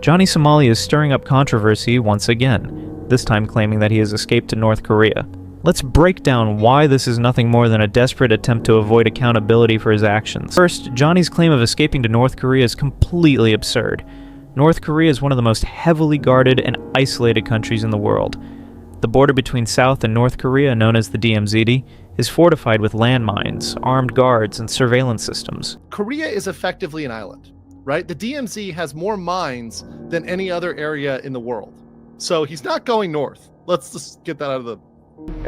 Johnny Somali is stirring up controversy once again, this time claiming that he has escaped to North Korea. Let's break down why this is nothing more than a desperate attempt to avoid accountability for his actions. First, Johnny's claim of escaping to North Korea is completely absurd. North Korea is one of the most heavily guarded and isolated countries in the world. The border between South and North Korea, known as the DMZ, is fortified with landmines, armed guards, and surveillance systems. Korea is effectively an island, right? The DMZ has more mines than any other area in the world. So he's not going north. Let's just get that out of the...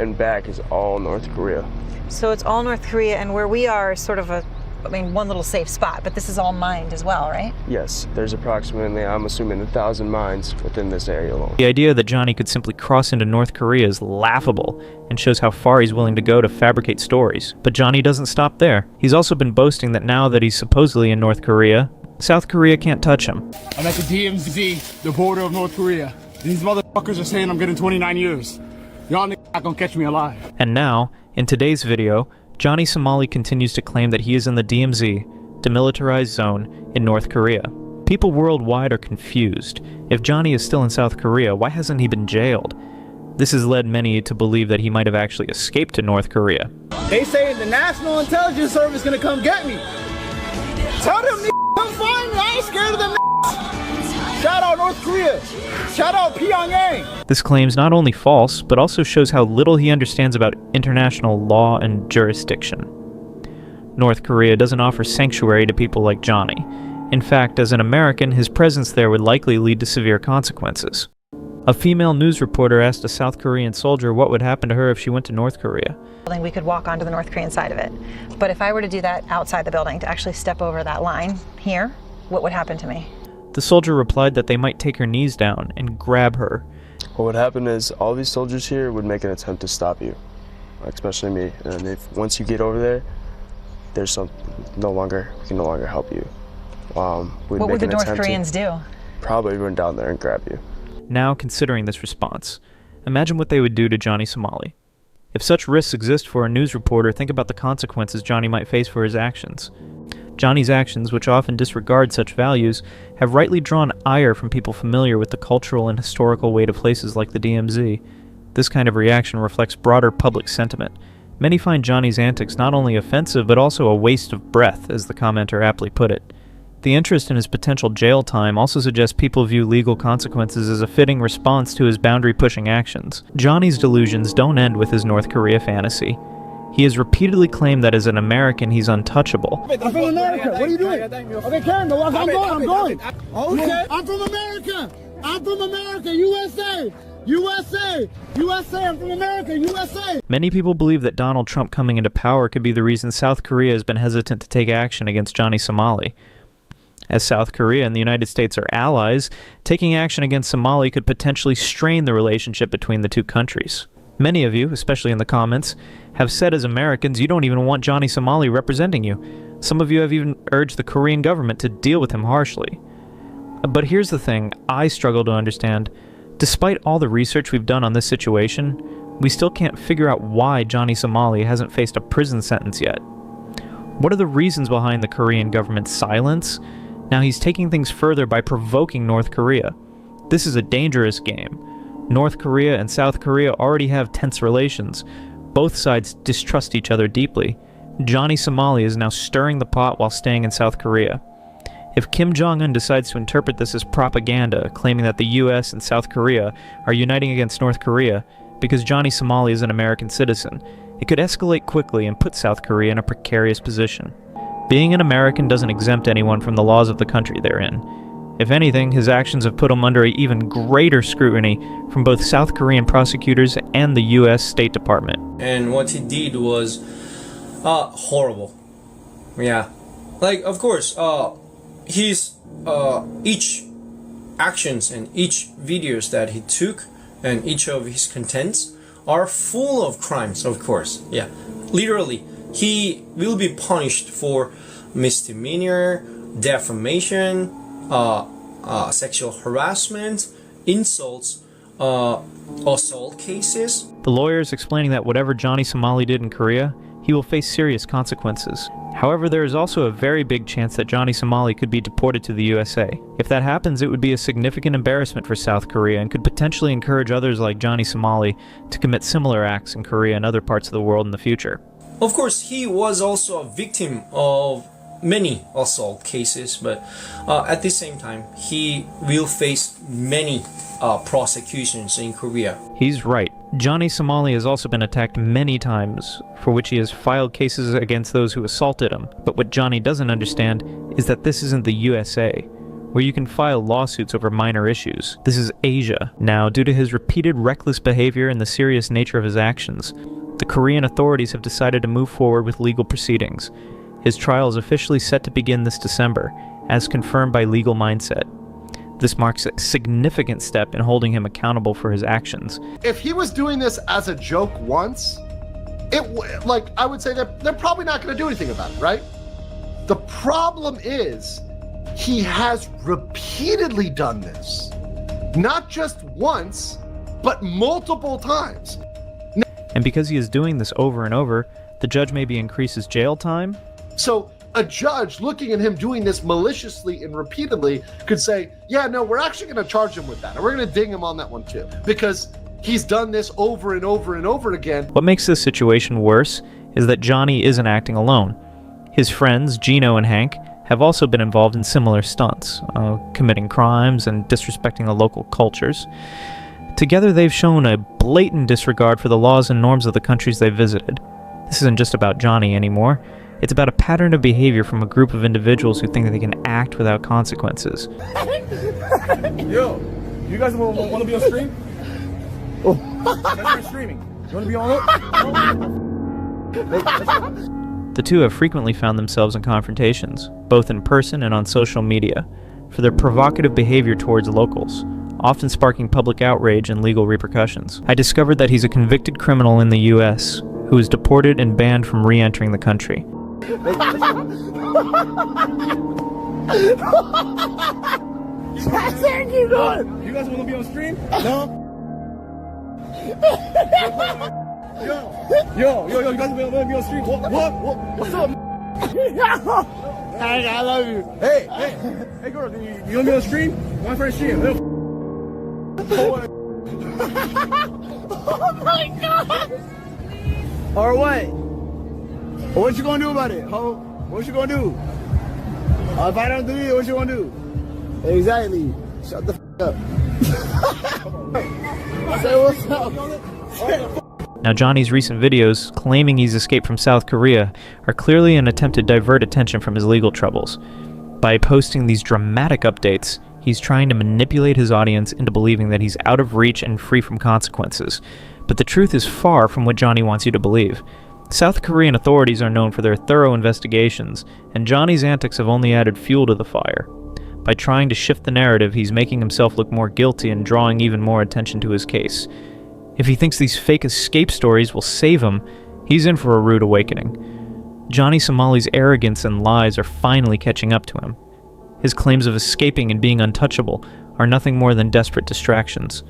And back is all North Korea. So it's all North Korea, and where we are is sort of one little safe spot, but this is all mined as well, right? Yes, there's approximately, I'm assuming, 1,000 mines within this area alone. The idea that Johnny could simply cross into North Korea is laughable and shows how far he's willing to go to fabricate stories. But Johnny doesn't stop there. He's also been boasting that now that he's supposedly in North Korea, South Korea can't touch him. I'm at the DMZ, the border of North Korea. These motherfuckers are saying I'm getting 29 years. Y'all niggas not gonna catch me alive. And now, in today's video, Johnny Somali continues to claim that he is in the DMZ, demilitarized zone, in North Korea. People worldwide are confused. If Johnny is still in South Korea, why hasn't he been jailed? This has led many to believe that he might have actually escaped to North Korea. They say the National Intelligence Service gonna come get me. Tell them niggas come find me. I ain't scared of them niggas. Shout out North Korea. Shout out Pyongyang. This claim's not only false, but also shows how little he understands about international law and jurisdiction. North Korea doesn't offer sanctuary to people like Johnny. In fact, as an American, his presence there would likely lead to severe consequences. A female news reporter asked a South Korean soldier what would happen to her if she went to North Korea. We could walk onto the North Korean side of it. But if I were to do that outside the building, to actually step over that line here, what would happen to me? The soldier replied that they might take her knees down and grab her. What would happen is all these soldiers here would make an attempt to stop you, especially me. And if once you get over there, there's we can no longer help you. What would the North Koreans do? Probably run down there and grab you. Now, considering this response, imagine what they would do to Johnny Somali. If such risks exist for a news reporter, think about the consequences Johnny might face for his actions. Johnny's actions, which often disregard such values, have rightly drawn ire from people familiar with the cultural and historical weight of places like the DMZ. This kind of reaction reflects broader public sentiment. Many find Johnny's antics not only offensive, but also a waste of breath, as the commenter aptly put it. The interest in his potential jail time also suggests people view legal consequences as a fitting response to his boundary-pushing actions. Johnny's delusions don't end with his North Korea fantasy. He has repeatedly claimed that as an American, he's untouchable. I'm from America. What are you doing? Okay, Karen, I'm going. Okay. I'm from America. I'm from America, USA. USA! USA! I'm from America! USA! Many people believe that Donald Trump coming into power could be the reason South Korea has been hesitant to take action against Johnny Somali. As South Korea and the United States are allies, taking action against Somali could potentially strain the relationship between the two countries. Many of you, especially in the comments, have said as Americans you don't even want Johnny Somali representing you. Some of you have even urged the Korean government to deal with him harshly. But here's the thing I struggle to understand. Despite all the research we've done on this situation, we still can't figure out why Johnny Somali hasn't faced a prison sentence yet. What are the reasons behind the Korean government's silence? Now he's taking things further by provoking North Korea. This is a dangerous game. North Korea and South Korea already have tense relations. Both sides distrust each other deeply. Johnny Somali is now stirring the pot while staying in South Korea. If Kim Jong-un decides to interpret this as propaganda, claiming that the US and South Korea are uniting against North Korea because Johnny Somali is an American citizen, it could escalate quickly and put South Korea in a precarious position. Being an American doesn't exempt anyone from the laws of the country they're in. If anything, his actions have put him under even greater scrutiny from both South Korean prosecutors and the US State Department. And what he did was horrible. Yeah. Like, of course, his each actions and each videos that he took and each of his contents are full of crimes, of course. Yeah. Literally, he will be punished for misdemeanor, defamation, sexual harassment, insults, assault cases. The lawyer is explaining that whatever Johnny Somali did in Korea, he will face serious consequences. However, there is also a very big chance that Johnny Somali could be deported to the USA. If that happens, it would be a significant embarrassment for South Korea and could potentially encourage others like Johnny Somali to commit similar acts in Korea and other parts of the world in the future. Of course, he was also a victim of many assault cases, but at the same time, he will face many prosecutions in Korea. He's right. Johnny Somali has also been attacked many times, for which he has filed cases against those who assaulted him. But what Johnny doesn't understand is that this isn't the USA, where you can file lawsuits over minor issues. This is Asia. Now, due to his repeated reckless behavior and the serious nature of his actions, the Korean authorities have decided to move forward with legal proceedings. His trial is officially set to begin this December, as confirmed by Legal Mindset. This marks a significant step in holding him accountable for his actions. If he was doing this as a joke once, I would say they're probably not going to do anything about it, right? The problem is he has repeatedly done this, not just once, but multiple times. And because he is doing this over and over, the judge maybe increases jail time. So a judge looking at him doing this maliciously and repeatedly could say, yeah, no, we're actually going to charge him with that. And we're going to ding him on that one too, because he's done this over and over and over again. What makes this situation worse is that Johnny isn't acting alone. His friends, Gino and Hank, have also been involved in similar stunts, committing crimes and disrespecting the local cultures. Together they've shown a blatant disregard for the laws and norms of the countries they visited. This isn't just about Johnny anymore. It's about a pattern of behavior from a group of individuals who think that they can act without consequences. Yo, you guys want to be on stream? Oh, streaming. You want to be on it? The two have frequently found themselves in confrontations, both in person and on social media, for their provocative behavior towards locals, often sparking public outrage and legal repercussions. I discovered that he's a convicted criminal in the US who was deported and banned from re-entering the country. Thank you, God. You guys want to be on stream? No. Yo, you guys want to be on stream? What's up? I love you. Hey, girl, you want to be on stream? My friend stream. Oh my God. Or what? What you gonna do about it, ho? What you gonna do? If I don't do it, what you gonna do? Exactly. Shut the up. Say what's up. Now, Johnny's recent videos claiming he's escaped from South Korea are clearly an attempt to divert attention from his legal troubles. By posting these dramatic updates, he's trying to manipulate his audience into believing that he's out of reach and free from consequences. But the truth is far from what Johnny wants you to believe. South Korean authorities are known for their thorough investigations, and Johnny's antics have only added fuel to the fire. By trying to shift the narrative, he's making himself look more guilty and drawing even more attention to his case. If he thinks these fake escape stories will save him, he's in for a rude awakening. Johnny Somali's arrogance and lies are finally catching up to him. His claims of escaping and being untouchable are nothing more than desperate distractions.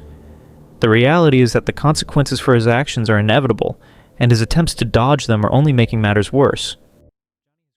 The reality is that the consequences for his actions are inevitable, and his attempts to dodge them are only making matters worse.